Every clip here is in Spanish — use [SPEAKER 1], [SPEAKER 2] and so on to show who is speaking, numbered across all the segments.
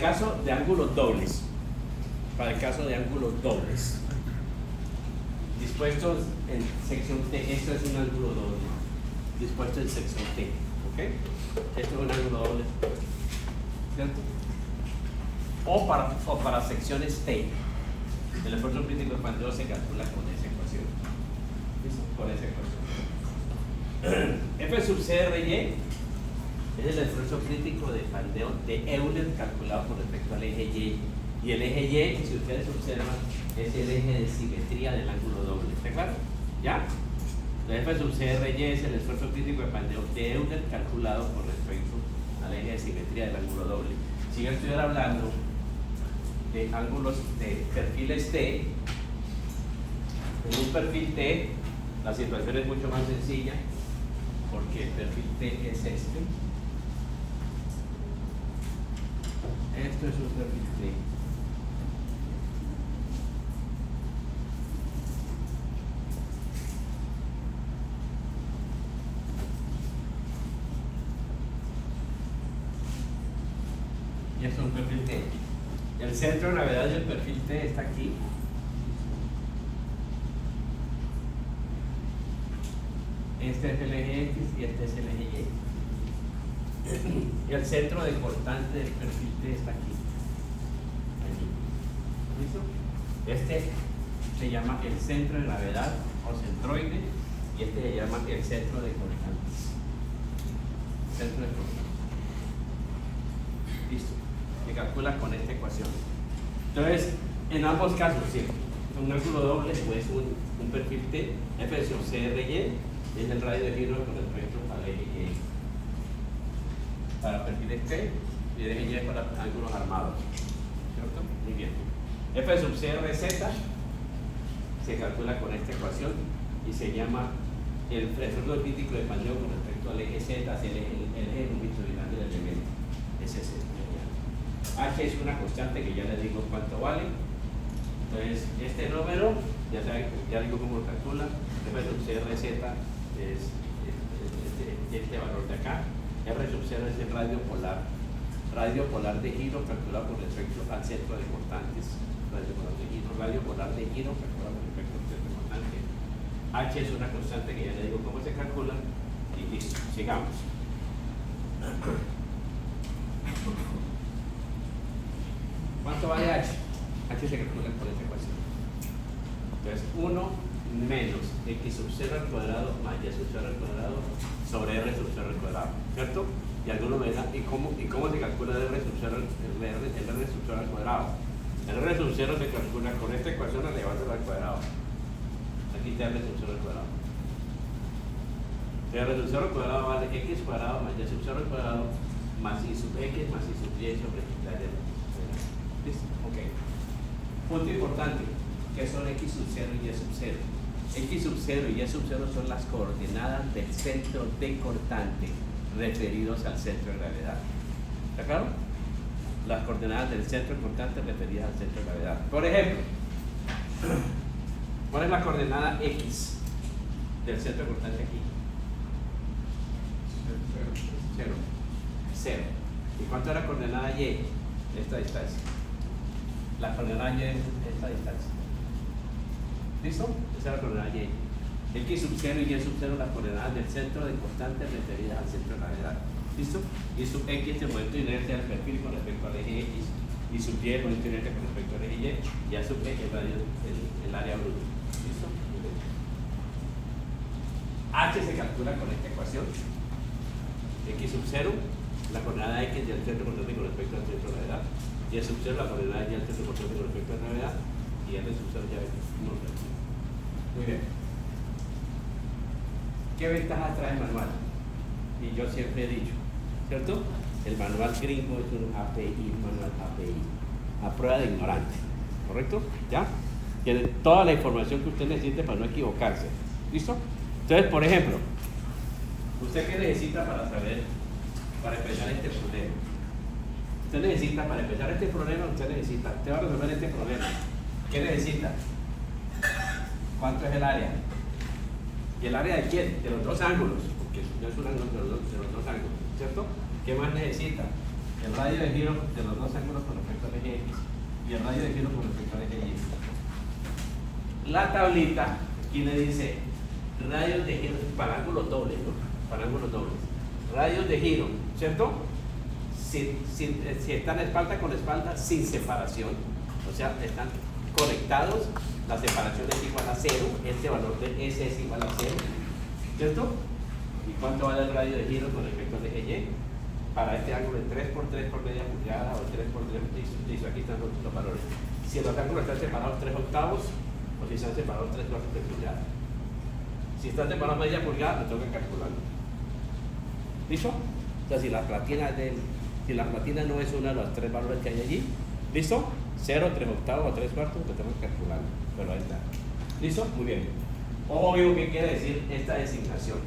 [SPEAKER 1] Caso de ángulos dobles, para el caso de ángulos dobles, dispuestos en sección T, esto es un ángulo doble, dispuesto en sección T, ¿ok? Esto es un ángulo doble, ¿cierto? O para secciones T, el esfuerzo crítico expandido se calcula con esa ecuación, ¿listo? Con esa ecuación. F sub C R Y es el esfuerzo crítico de pandeo de Euler calculado con respecto al eje Y. Y el eje Y, si ustedes observan, es el eje de simetría del ángulo doble. ¿Está claro? ¿Ya? La F sub CRY es el esfuerzo crítico de pandeo de Euler calculado con respecto al eje de simetría del ángulo doble. Si yo estuviera hablando de ángulos de perfiles T, en un perfil T, la situación es mucho más sencilla, porque el perfil T es este. Esto es un perfil T. Y esto es un perfil T. El centro de gravedad del perfil T está aquí. Este es el eje X y este es el eje Y. Y el centro de cortante del perfil T está aquí. ¿Listo? Este se llama el centro de gravedad o centroide y este se llama el centro de cortantes. Centro de cortantes. Listo. Se calcula con esta ecuación. Entonces, en ambos casos, sí, un ángulo doble, pues un perfil T, F sub CRY es el radio de giro con respecto al eje Y. Para perfiles T y el eje Y para ángulos armados. ¿Cierto? Muy bien. F sub CRZ se calcula con esta ecuación y se llama el esfuerzo crítico de pandeo con respecto al eje Z, el eje longitudinal del elemento. Es ese. H es una constante que ya le digo cuánto vale. Entonces, este número, ya saben, ya digo cómo lo calcula. F sub CRZ es este valor de acá. R sub 0 es el radio polar de giro calculado con respecto al centro de cortantes. Radio polar de giro calculado con respecto al centro de cortantes. H es una constante que ya le digo cómo se calcula. Y listo, sigamos. ¿Cuánto vale H? H se calcula por esta ecuación. Entonces, 1 menos X sub 0 al cuadrado más Y sub 0 al cuadrado sobre R sub 0 al cuadrado, ¿cierto? Y alguno me dirá, ¿y cómo se calcula el R sub 0 al cuadrado? El R sub 0 se calcula con esta ecuación elevándolo al cuadrado. Aquí está R sub 0 al cuadrado. El R sub 0 al cuadrado vale X cuadrado más Y sub 0 al cuadrado más Y sub X más Y sub Y sobre la Y. ¿Listo? Ok. Punto importante, que son X sub 0 y Y sub 0. X sub 0 y Y sub 0 son las coordenadas del centro de cortante referidos al centro de gravedad. ¿Está claro? Las coordenadas del centro de cortante referidas al centro de gravedad. Por ejemplo, ¿cuál es la coordenada X del centro de cortante aquí? 0. 0. ¿Y cuánto es la coordenada Y? Esta distancia. La coordenada Y es esta distancia. ¿Listo? Esa es la coordenada Y. X sub 0 y Y sub 0 las coordenadas del centro de cortante referidas al centro de gravedad. ¿Listo? Y sub X es el momento de inercia del perfil con respecto al eje X. Y sub Y el momento de inercia con respecto al eje Y. Y a sub X el área bruta. ¿Listo? H se calcula con esta ecuación. X sub 0, la coordenada X del centro de cortante con respecto al centro de gravedad. Y sub 0 la coordenada Y del centro de cortante con respecto a la gravedad. Y R sub 0 ya no. Muy bien. ¿Qué ventajas trae el manual? Y yo siempre he dicho, ¿cierto? El manual gringo es un API, manual API, a prueba de ignorante, ¿correcto? ¿Ya? Tiene toda la información que usted necesite para no equivocarse. ¿Listo? Entonces, por ejemplo, ¿usted qué necesita para empezar este problema? Usted necesita, para empezar este problema, usted va a resolver este problema. ¿Qué necesita? ¿Cuánto es el área? ¿Y el área de quién? De los dos ángulos, porque no es un ángulo de los dos ángulos, ¿cierto? ¿Qué más necesita? el radio de giro de los dos ángulos con respecto al eje X y el radio de giro con respecto al eje Y. La tablita aquí le dice radios de giro para ángulos dobles, ¿no? Para ángulos dobles. Radios de giro, ¿cierto? Si están espalda con espalda sin separación, o sea, están conectados, la separación es igual a 0, este valor de S es igual a 0, ¿cierto? ¿Y cuánto vale el radio de giro con respecto al eje Y? Para este ángulo de 3 por 3 por media pulgada o 3 por 3, listo, aquí están los valores. Si los ángulos están separados 3 octavos o si están separados 3 cuartos de pulgada. Si están separados media pulgada, lo tengo que calcular. ¿Listo? O sea, si la platina no es uno de los 3 valores que hay allí, ¿listo? 0, 3 octavos o 3 cuartos, lo tengo que calcular. Pero ahí está. ¿Listo? Muy bien. Obvio, ¿qué quiere decir esta designación?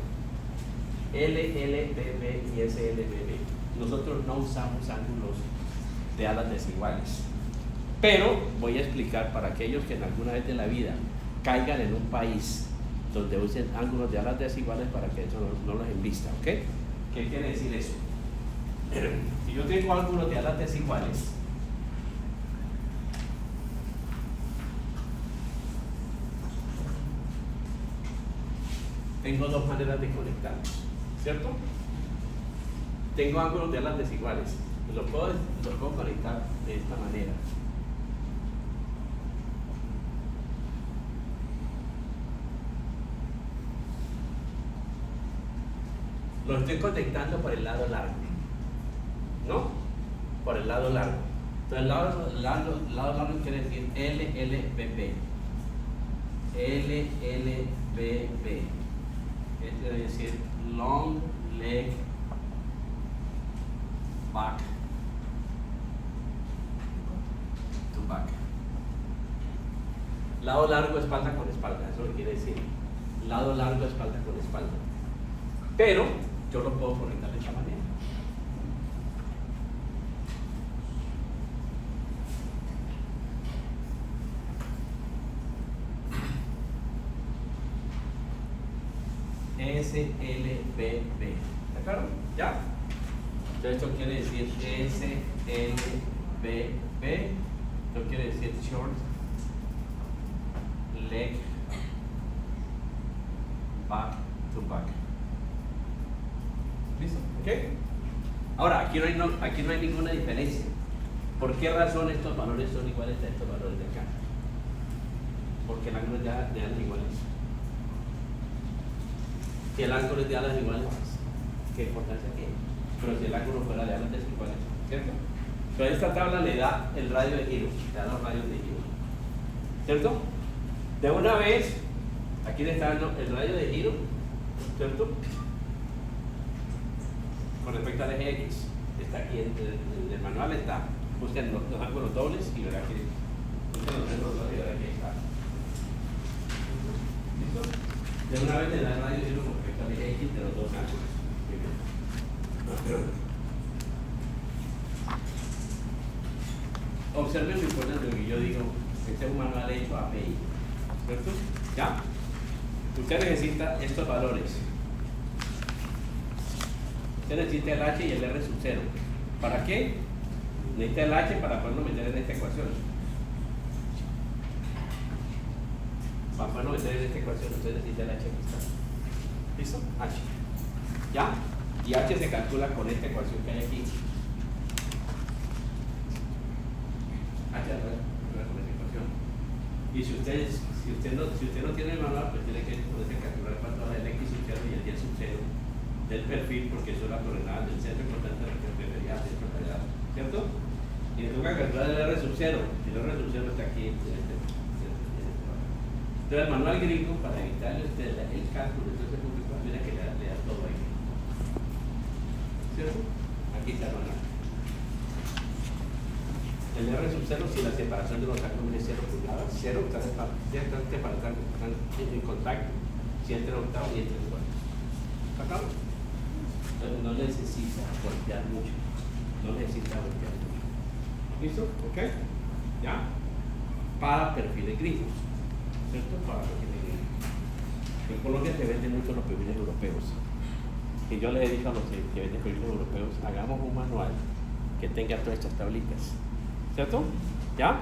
[SPEAKER 1] LLBB y SLBB. Nosotros no usamos ángulos de alas desiguales. Pero voy a explicar para aquellos que en alguna vez de la vida caigan en un país donde usen ángulos de alas desiguales para que eso no los envista, ¿ok? ¿Qué quiere decir eso? Si yo tengo ángulos de alas desiguales, tengo dos maneras de conectarlos, ¿cierto? Tengo ángulos de alas desiguales, los puedo conectar de esta manera. Los estoy conectando por el lado largo, ¿no? Por el lado largo. Entonces, el lado largo quiere decir LLBB. LLBB. Esto quiere decir long leg back to back. Lado largo, espalda con espalda. Eso es lo que quiere decir. Lado largo, espalda con espalda. Pero yo lo puedo conectar de esta manera. SLBB. ¿De acuerdo? ¿Ya? Entonces esto quiere decir SLBB. Esto quiere decir short leg back to back. ¿Listo? ¿Ok? Ahora, aquí no hay ninguna diferencia. ¿Por qué razón estos valores son iguales a estos valores de acá? Porque el ángulo es de alas iguales. Si el ángulo es de alas iguales, ¿qué importancia tiene? Pero si el ángulo fuera de alas desiguales, ¿cierto? Pero esta tabla le da el radio de giro, le da los radios de giro, ¿cierto? De una vez, aquí le está dando el radio de giro, ¿cierto? Con respecto al eje X, está aquí en el manual, está, busquen los ángulos dobles y verá que busquen los ángulos dobles y verá que está. ¿Listo? De una vez le da el radio de giro con respecto al eje X de los dos ángulos. Observen muy importante lo que yo digo, este es un manual hecho a API, ¿cierto? ¿Ya? Usted necesita estos valores. Usted necesita el H y el R sub 0. ¿Para qué? Necesita el H para poderlo meter en esta ecuación. Para poderlo meter en esta ecuación, usted necesita el H aquí está. ¿Listo? H. ¿Ya? Y H se calcula con esta ecuación que hay aquí. H con esta ecuación. Y si usted no tiene el manual, pues tiene que ponerse a calcular cuánto es el X sub 0 y el Y sub 0 del perfil, porque son las coordenadas del centro importante de la periférica, ¿cierto? Y le toca calcular el R sub 0, y el R sub 0 está aquí en este. Entonces el manual gringo, para evitarle usted el cálculo, entonces mira que le da todo ahí. ¿Cierto? Aquí está el manual. El R sub 0, si la separación de los ángulos es 0 pulgadas, 0 están en contacto, si entre octavos y entre cuartos. ¿Acá? Entonces no necesita voltear mucho. No necesita voltear mucho. ¿Listo? ¿Ok? ¿Ya? Para perfiles gringos. ¿Cierto? Para perfiles gringos. En Colombia se venden mucho los perfiles europeos. Y yo les he dicho a los que venden perfiles europeos, hagamos un manual que tenga todas estas tablitas, ¿cierto? ¿Ya?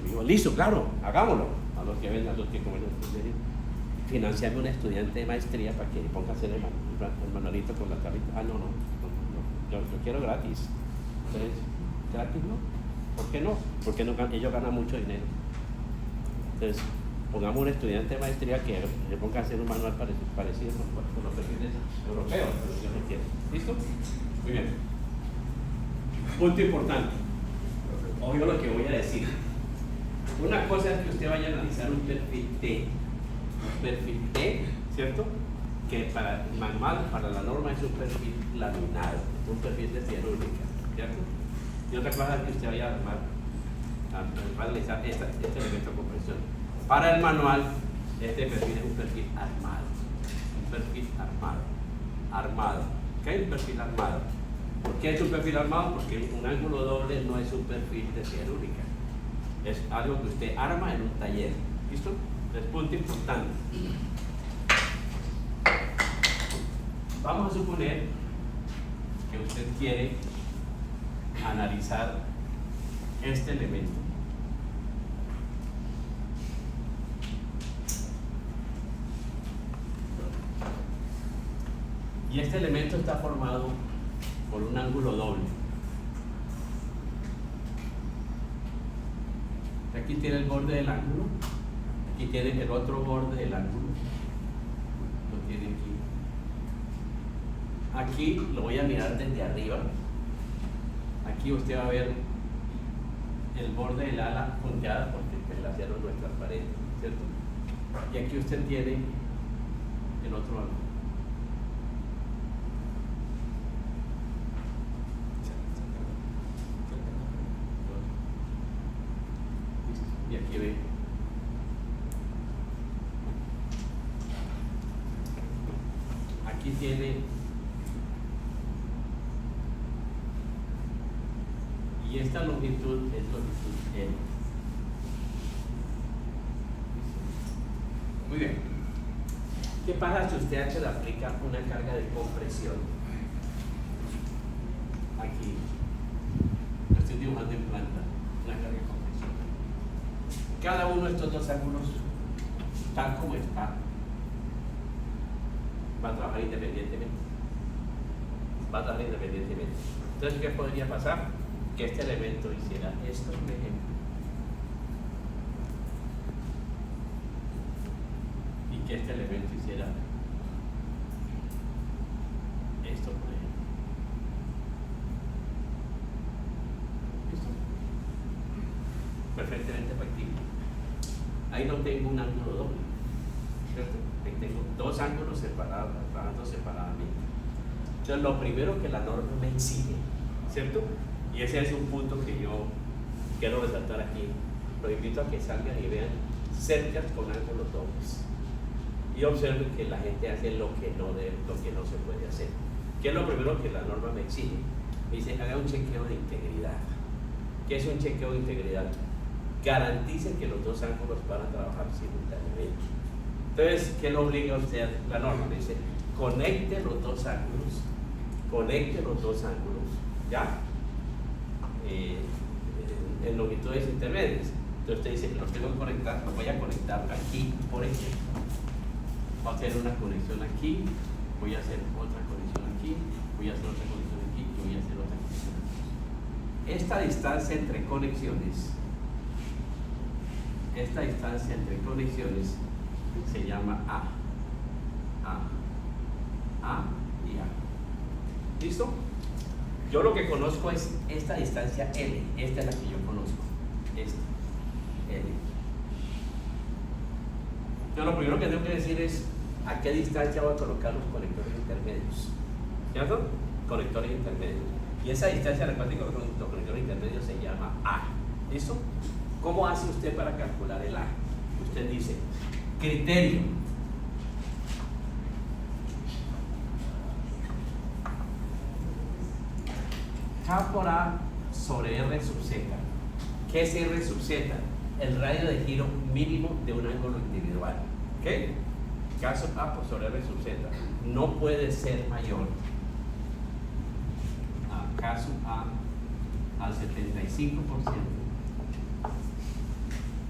[SPEAKER 1] Digo, listo, claro, hagámoslo. A los que ven, a los que como financiarme un estudiante de maestría para que ponga a hacer el manualito con la tablita. No, yo quiero gratis. Entonces, ¿gratis no? ¿Por qué no? Porque ellos ganan mucho dinero. Entonces, pongamos un estudiante de maestría que le ponga a hacer un manual parecido con los perfiles europeos, pero yo no quiero. ¿Listo? Muy bien. Punto importante. Obvio lo que voy a decir. Una cosa es que usted vaya a analizar un perfil T, ¿cierto? Que para el manual, para la norma, es un perfil laminado, un perfil de cianúrica, ¿cierto? Y otra cosa es que usted vaya a analizar este elemento de compresión. Para el manual, este perfil es un perfil armado. Un perfil armado. ¿Qué es un perfil armado? ¿Por qué es un perfil armado? Porque un ángulo doble no es un perfil de cianúrica. Es algo que usted arma en un taller. ¿Listo? Es punto importante. Vamos a suponer que usted quiere analizar este elemento. Y este elemento está formado por un ángulo doble. Aquí tiene el borde del ángulo, aquí tiene el otro borde del ángulo, lo tiene aquí. Aquí lo voy a mirar desde arriba. Aquí usted va a ver el borde del ala punteada porque el acero no es transparente, ¿cierto? Y aquí usted tiene el otro ángulo. Y aquí ve. Aquí tiene. Y esta longitud es longitud L. Muy bien. ¿Qué pasa si usted le aplica una carga de compresión? Aquí. Lo estoy dibujando en planta. Una carga de compresión. Cada uno de estos dos ángulos, tal como está, va a trabajar independientemente. Entonces, ¿qué podría pasar? Que este elemento hiciera esto, por ejemplo, y que este elemento hiciera esto, por ejemplo. ¿Listo? Perfectamente factible. Ahí no tengo un ángulo doble, ¿cierto? Ahí tengo dos ángulos separados, trabajando separadamente. Entonces, lo primero que la norma me exige, ¿cierto? Y ese es un punto que yo quiero resaltar aquí. Los invito a que salgan y vean cercas con ángulos dobles. Y observen que la gente hace lo que no se puede hacer. ¿Qué es lo primero que la norma me exige? Me dice, haga un chequeo de integridad. ¿Qué es un chequeo de integridad? Garantice que los dos ángulos van a trabajar simultáneamente. Entonces, ¿qué lo obliga a usted? La norma me dice, conecte los dos ángulos, ¿ya? En longitudes intermedias. Entonces usted dice, los tengo que conectar, los voy a conectar aquí, por ejemplo. Voy a hacer una conexión aquí, voy a hacer otra conexión aquí, voy a hacer otra conexión aquí y voy a hacer otra conexión aquí. Esta distancia entre conexiones se llama A y A. ¿Listo? Yo lo que conozco es esta distancia L. Esta es la que yo conozco. Esta, L. Entonces, lo primero que tengo que decir es a qué distancia voy a colocar los conectores intermedios. ¿Cierto? Conectores intermedios. Y esa distancia, recuerden que los conectores intermedios se llama A. ¿Listo? ¿Cómo hace usted para calcular el A? Usted dice, criterio. K por A sobre R sub Z. ¿Qué es R sub Z? El radio de giro mínimo de un ángulo individual. ¿Ok? K sub A sobre R sub Z no puede ser mayor a K sub A al 75%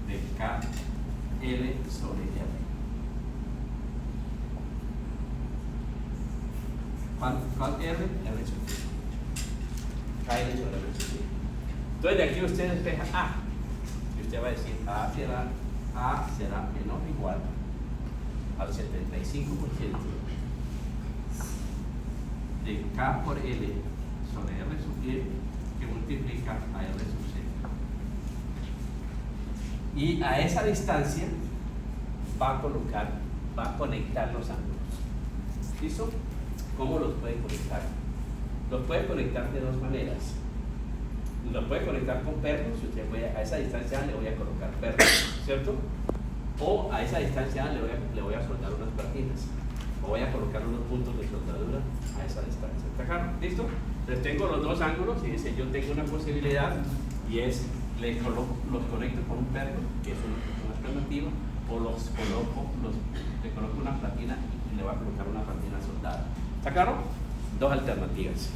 [SPEAKER 1] de KL sobre R. ¿Cuál R? R sub I. KL sobre R sub I. Entonces de aquí usted despeja A. Y usted va a decir A será menor o igual al 75% de K por L sobre R sub I que multiplica a R sub C. Y a esa distancia va a conectar los ángulos. ¿Listo? ¿Cómo los puede conectar? Los puede conectar de dos maneras. Los puede conectar con pernos. Si usted a esa distancia le voy a colocar pernos, ¿cierto? O a esa distancia le voy a soldar unas platinas. O voy a colocar unos puntos de soldadura a esa distancia. ¿Está claro? ¿Listo? Entonces tengo los dos ángulos y dice yo tengo una posibilidad y es los conecto con un perno, que es una alternativa, o le coloco una platina y le voy a colocar una platina soldada. ¿Está claro? Dos alternativas.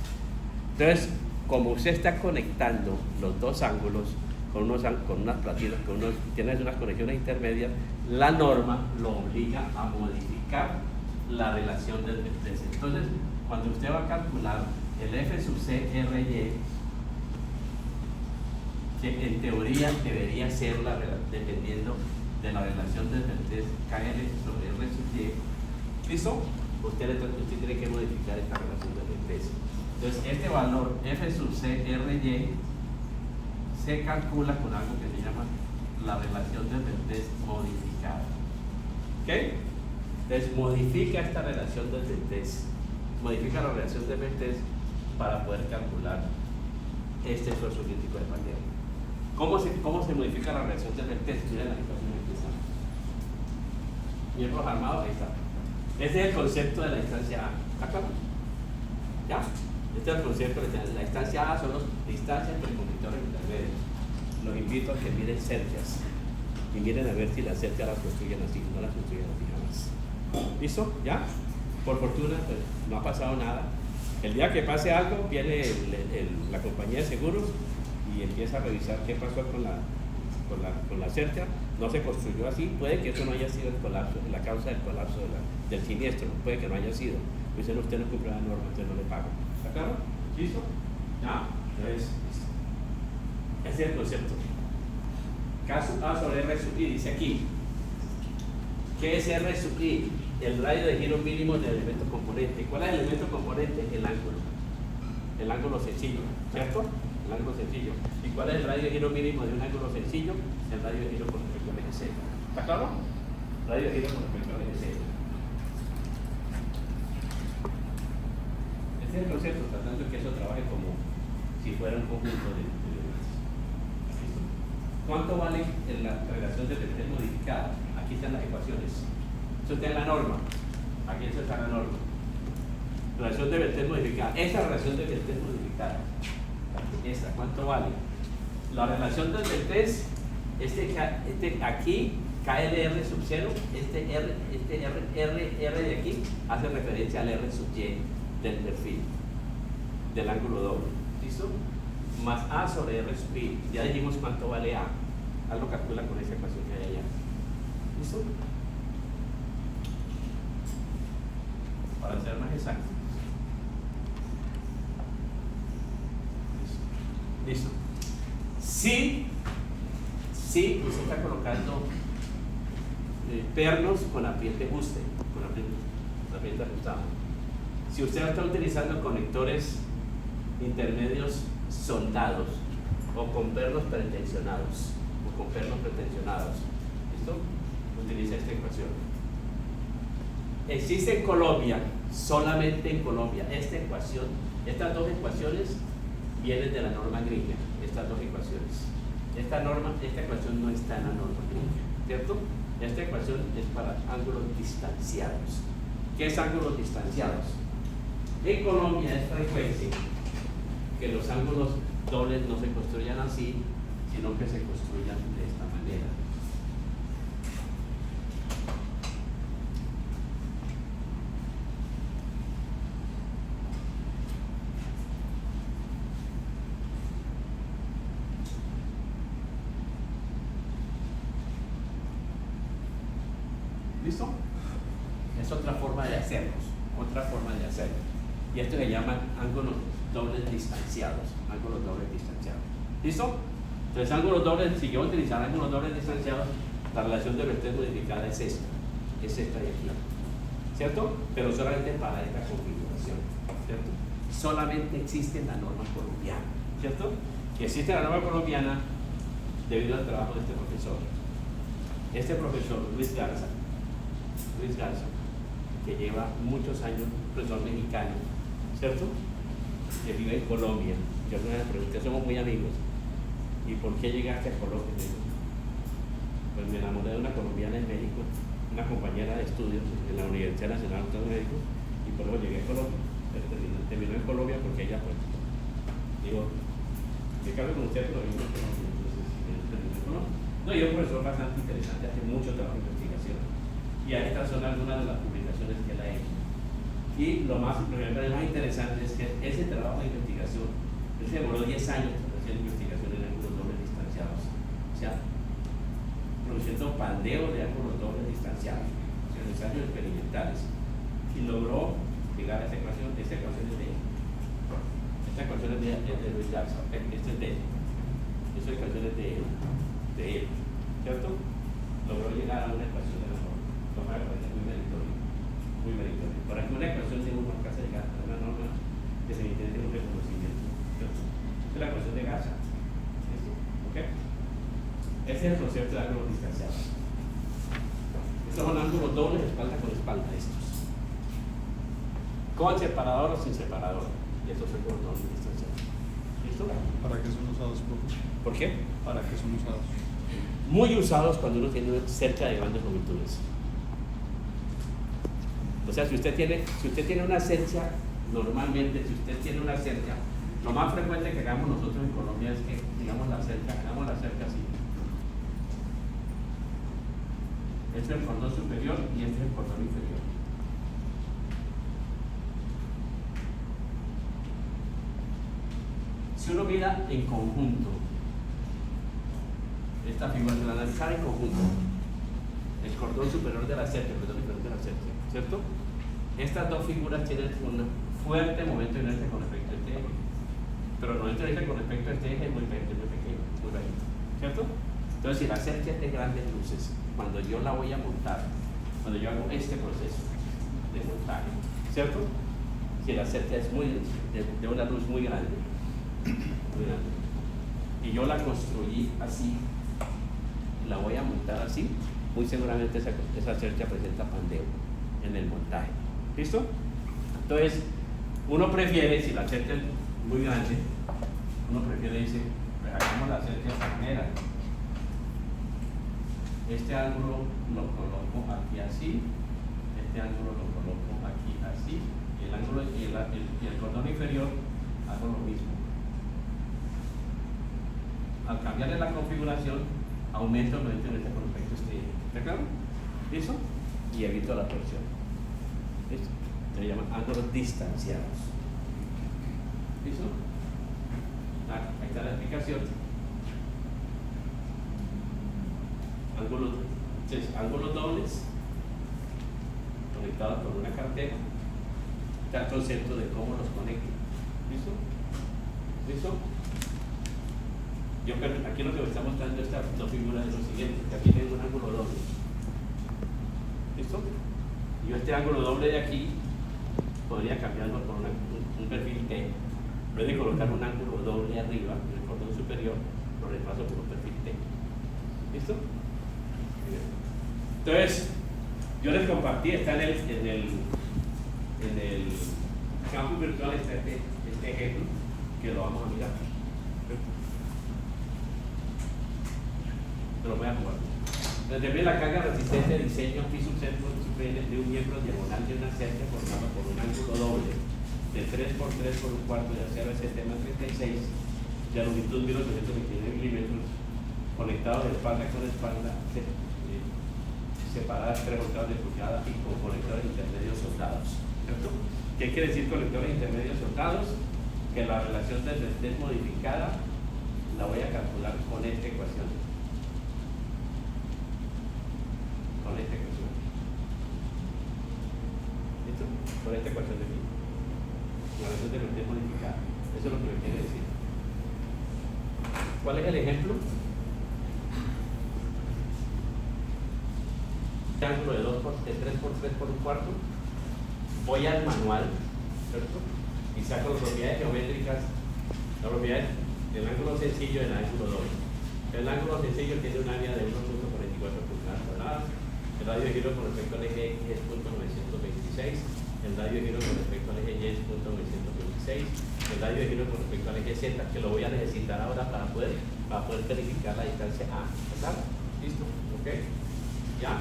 [SPEAKER 1] Entonces, como usted está conectando los dos ángulos con unas platinas, tiene unas conexiones intermedias, la norma lo obliga a modificar la relación del vértice. Entonces, cuando usted va a calcular el F sub C RY, que en teoría debería ser dependiendo de la relación del vértice KL sobre R sub Y, ¿listo? Usted tiene que modificar esta relación del vértice. Entonces, este valor F sub C RY se calcula con algo que se llama la relación del vértice modificada. ¿Ok? Entonces, modifica esta relación del vértice. Modifica la relación del vértice para poder calcular este esfuerzo crítico de Pandera. ¿Cómo se modifica la relación del vértice? Miren la ecuación aquí está. Miembros armados, ahí está. Este es el concepto de la instancia A. ¿Está claro? ¿Ya? Este es el concepto de la instancia A, son las distancias entre conductores intermedios. Los invito a que miren cercas y miren a ver si las cercas las construyen así, no las construyen así jamás. ¿Listo? ¿Ya? Por fortuna, pues, no ha pasado nada. El día que pase algo, viene la compañía de seguros y empieza a revisar qué pasó con la cerca. No se construyó así, puede que eso no haya sido el colapso, la causa del colapso del siniestro, puede que no haya sido. Dicen, usted no cumple la norma, usted no le paga. ¿Está claro? ¿Listo? ¿Ya? Entonces, ese es el concepto. Caso A sobre R sub I, dice aquí. ¿Qué es R sub I? El radio de giro mínimo del elemento componente. ¿Cuál es el elemento componente? El ángulo. El ángulo sencillo, ¿cierto? El ángulo sencillo. ¿Y cuál es el radio de giro mínimo de un ángulo sencillo? El radio de giro con respecto al eje C. ¿Está claro? Radio de giro con respecto al eje C. Este es el concepto, tratando de que eso trabaje como si fuera un conjunto de elementos. ¿Cuánto vale la relación de vértice modificada? Aquí están las ecuaciones. Eso está en la norma. Aquí eso está en la norma. Relación de vértice modificada. Esta relación de vértice modificada. Esta, ¿cuánto vale? La relación del vértice, aquí, KLR sub 0, R de aquí hace referencia al R sub Y del perfil, del ángulo doble. ¿Listo? Más A sobre R sub I. Ya dijimos cuánto vale A. A lo calcula con esa ecuación que hay allá. ¿Listo? Para ser más exacto. Listo. Si usted está colocando pernos con apriete ajuste, con apriete ajustado. Si usted está utilizando conectores intermedios soldados o con pernos pretensionados, ¿listo? Utiliza esta ecuación. Existe en Colombia, solamente en Colombia, estas dos ecuaciones vienen de la norma gringa, estas dos ecuaciones. Esta ecuación no está en la norma gringa, ¿cierto? Esta ecuación es para ángulos distanciados. ¿Qué es ángulos distanciados? En Colombia es frecuente que los ángulos dobles no se construyan así, sino que se construyan de esta manera. ¿Listo? Es otra forma de hacerlos, otra forma de hacerlo. Y esto se llaman ángulos dobles distanciados, ángulos dobles distanciados. ¿Listo? Entonces, ángulos dobles, si yo utilizar ángulos dobles distanciados, la relación de vertientes modificada es esta de aquí, ¿cierto? Pero solamente para esta configuración, ¿cierto? Solamente existe en la norma colombiana, ¿cierto? Que existe la norma colombiana debido al trabajo de este profesor. Este profesor, Luis Garza, que lleva muchos años, profesor mexicano, ¿cierto? Que vive en Colombia. Yo me pregunté, somos muy amigos. ¿Y por qué llegaste a Colombia? Pues me enamoré de una colombiana en México, una compañera de estudios en la Universidad Nacional de México, y por eso llegué a Colombia. Terminó en Colombia porque ella, pues, digo, me caso con usted, pero yo no conozco, entonces, no, y un profesor bastante interesante, hace mucho trabajo de investigación. Y estas son algunas de las publicaciones que él ha hecho. Y lo que me parece más interesante es que ese trabajo de investigación, él se demoró 10 años haciendo investigación en ángulos dobles distanciados. O sea, produciendo pandeos de ángulos dobles distanciados, o sea, ensayos experimentales. Y logró llegar a esta ecuación. Esta ecuación es de él. Esta ecuación es de Luis Garza. Esta es de él. Esta ecuación es de él. ¿Cierto? Logró llegar a una ecuación de la norma. Lo cual me parece muy meritorio. Muy meritorio. Para que una ecuación de una casa de Garza, una norma que se entiende un reconocimiento. ¿Cierto? Esta es la ecuación de Garza. ¿Listo? ¿Ok? Ese es el concepto de ángulos distanciados. Estos son ángulos dobles, espalda con espalda, estos. Con separador o sin separador. Y estos son ángulos dobles distanciados. ¿Listo?
[SPEAKER 2] ¿Para qué son usados, profe?
[SPEAKER 1] ¿Por qué?
[SPEAKER 2] ¿Para qué son usados?
[SPEAKER 1] Muy usados cuando uno tiene cerca de grandes longitudes. O sea, si usted tiene una cerca, normalmente, si usted tiene una cerca, lo más frecuente que hagamos nosotros en Colombia es que, digamos, hagamos la cerca así. Este es el cordón superior y este es el cordón inferior. Si uno mira en conjunto, esta figura se la analizar en conjunto, el cordón superior de la cerca, el cordón inferior de la cerca, ¿cierto? Estas dos figuras tienen un fuerte momento de inercia con respecto a este eje, pero el momento de inercia con respecto a este eje es muy pequeño, muy bajito, ¿cierto? Entonces, si la cerca es de grandes luces, cuando yo la voy a montar, cuando yo hago este proceso de montaje, ¿cierto? Si la cerca es de una luz muy grande, y yo la construí así, y la voy a montar así, muy seguramente esa cerca presenta pandeo en el montaje. ¿Listo? Entonces, uno prefiere, si la cerca es muy grande, uno prefiere, dice, pues hagamos la cerca de esta manera. Este ángulo lo coloco aquí así, este ángulo lo coloco aquí así, y el ángulo y el cordón inferior hago lo mismo. Al cambiarle la configuración, aumento el momento de inercia con respecto a este eje. ¿Está claro? ¿Listo? Y evito la torsión. ¿Listo? Se llaman ángulos distanciados. ¿Listo? Ahí está la explicación. Ángulos dobles conectados con una cartera. Está el concepto de cómo los conecto. ¿Listo? ¿Listo? Aquí lo que me está mostrando estas dos figuras es lo siguiente, que aquí tengo un ángulo doble. ¿Listo? Y yo este ángulo doble de aquí podría cambiarlo por un perfil T. En vez de colocar un ángulo doble arriba, en el cordón superior, lo reemplazo por un perfil T. ¿Listo? Entonces, yo les compartí, está en el campus virtual, está este ejemplo, que lo vamos a mirar. Lo voy a jugar. Determine la carga resistencia de diseño piso centro de un miembro diagonal de una cerca formada por un ángulo doble de 3 por 3 por un cuarto de acero STM 36 de longitud 1829 milímetros, conectados de espalda con espalda, separadas 3 octavos de pulgada y con conectores intermedios soldados. ¿Cierto? ¿Qué quiere decir conectores intermedios soldados? Que la relación de resistente modificada la voy a calcular con esta ecuación. ¿Listo? Por esta ecuación de aquí. La relación de vertiente modificada. Eso es lo que me quiere decir. ¿Cuál es el ejemplo? Ángulo de 3 por 3 por un cuarto. Voy al manual, ¿cierto? Y saco las propiedades geométricas, las propiedades del ángulo sencillo y del ángulo doble. El ángulo sencillo tiene un área de 1.44 pulgadas cuadradas. El radio de giro con respecto al eje X es .926. El radio de giro con respecto al eje Y es .926. El radio de giro con respecto al eje Z, que lo voy a necesitar ahora para poder verificar la distancia A. ¿Está? ¿Listo? ¿Ok? ¿Ya?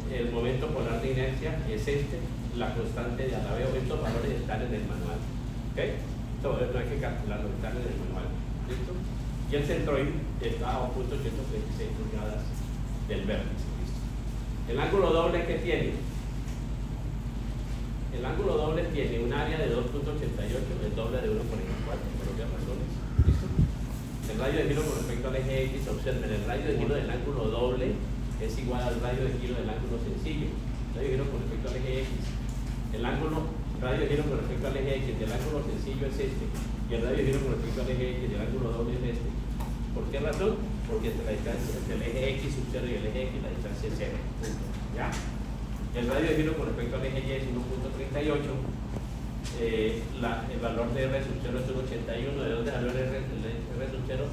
[SPEAKER 1] El momento polar de inercia es este, la constante de alabeo. Estos valores están en el manual. ¿Ok? Estos valores no hay que calcularlos, están en el manual. ¿Listo? Y el centroid está a 1.836 pulgadas del vértice. ¿Listo? El ángulo doble que tiene. El ángulo doble tiene un área de 2.88, el doble de 1.44, por obvias razones. ¿Listo? El radio de giro con respecto al eje X, observen, el radio de giro del ángulo doble es igual al radio de giro del ángulo sencillo. El radio de giro con respecto al eje X. El radio de giro con respecto al eje X del ángulo sencillo es este. Y el radio de giro con respecto al eje X del ángulo doble es este. ¿Por qué razón? Porque entre la distancia entre el eje X sub 0 y el eje X la distancia es 0. Punto. ¿Ya? El radio de giro con respecto al eje Y es 1.38. El valor de R sub 0 es 1.81. ¿De dónde salió el R sub 0?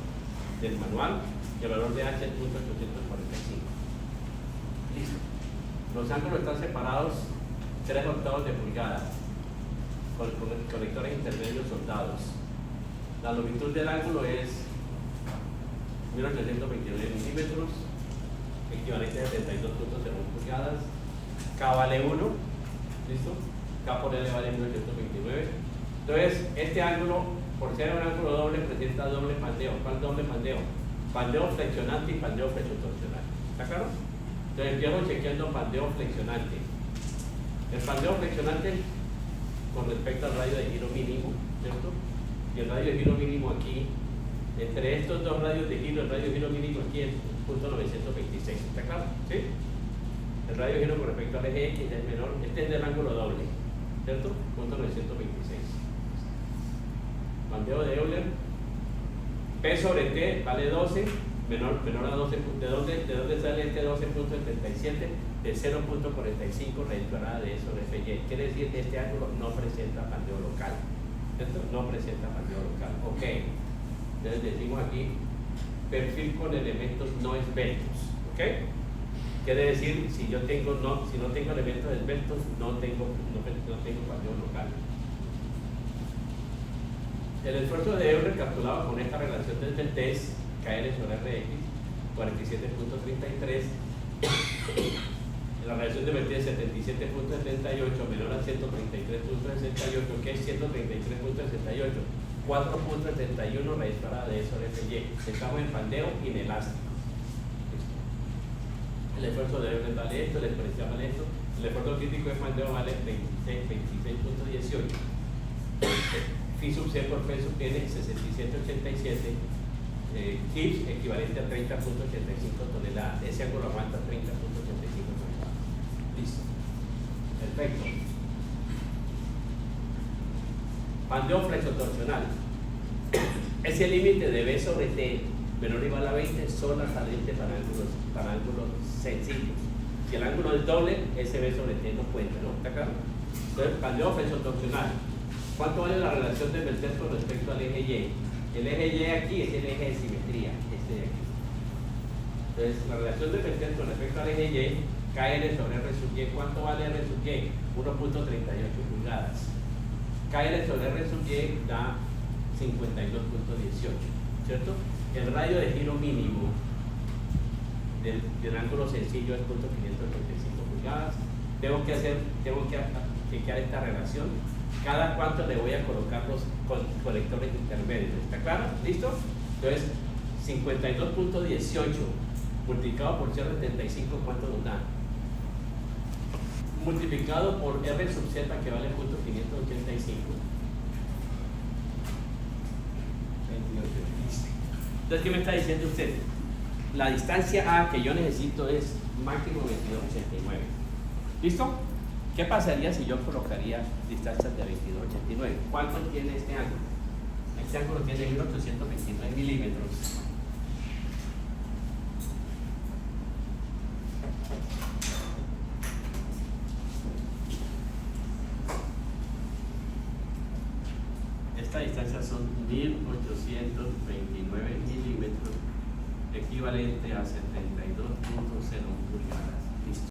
[SPEAKER 1] Del manual. Y el valor de H es 0.845. Listo. Los ángulos están separados 3/8 de pulgada con conectores intermedios soldados. La longitud del ángulo es 1829 milímetros, equivalente a 72.01 pulgadas. K vale 1, ¿listo? K por L vale 1829. Entonces, este ángulo, por ser un ángulo doble, presenta doble pandeo. ¿Cuál doble pandeo? Pandeo flexionante y pandeo flexotorsional. ¿Está claro? Entonces empiezo chequeando pandeo flexionante. El pandeo flexionante con respecto al radio de giro mínimo, ¿cierto? Y el radio de giro mínimo aquí, entre estos dos radios de giro, el radio de giro mínimo aquí es .926. ¿Está claro? ¿Sí? El radio de giro con respecto al eje X es menor, este es del ángulo doble, ¿cierto? .926. Pandeo de Euler, P sobre T vale 12, menor a 12. ¿De dónde sale este 12.77? De 0.45 raíz cuadrada de E sobre FY. Quiere decir que este ángulo no presenta pandeo local. ¿Cierto? No presenta pandeo local. Ok. Entonces decimos aquí, perfil con elementos no esbeltos. ¿Ok? Quiere decir, si no tengo elementos esbeltos, no tengo pandeo local. El esfuerzo de Euler calculado con esta relación del test KL sobre RX 47.33, la relación de vertiente 77.78 menor a 133.68, que es 133.68, 4.71 raíz cuadrada de E sobre FY. Estamos en pandeo inelástico. El esfuerzo de Euler vale esto, el exponencial vale esto, el esfuerzo crítico de pandeo vale 26.18. Phi sub C por P sub N 67.87 Gibbs equivalente a 30.85 toneladas. Ese ángulo aguanta 30.85 toneladas. Listo. Perfecto. Pandeo flexotorsional. Ese límite de B sobre T menor o igual a 20 son las salientes para ángulos sencillos. Si el ángulo es doble, ese B sobre T no cuenta, ¿no? ¿Está claro? Entonces, pandeo flexotorsional. ¿Cuánto vale la relación de vertiente con respecto al eje Y? El eje Y aquí es el eje de simetría, este de aquí. Entonces, la relación de vertiente con respecto al eje Y, KL sobre R sub Y. ¿Cuánto vale R sub Y? 1.38 pulgadas. KL sobre R sub Y da 52.18, ¿cierto? El radio de giro mínimo del ángulo sencillo es .585 pulgadas. Tengo que chequear esta relación. Cada cuánto le voy a colocar los colectores intermedios. ¿Está claro? ¿Listo? Entonces, 52.18 multiplicado por 0.75, ¿cuánto nos da? Multiplicado por R sub Z, que vale .585. Entonces, ¿qué me está diciendo usted? La distancia A que yo necesito es máximo 22.89. ¿Listo? ¿Qué pasaría si yo colocaría distancias de 22,89? ¿Cuánto tiene este ángulo? Este ángulo tiene 1829 milímetros. Esta distancia son 1829 milímetros, equivalente a 72,01 pulgadas.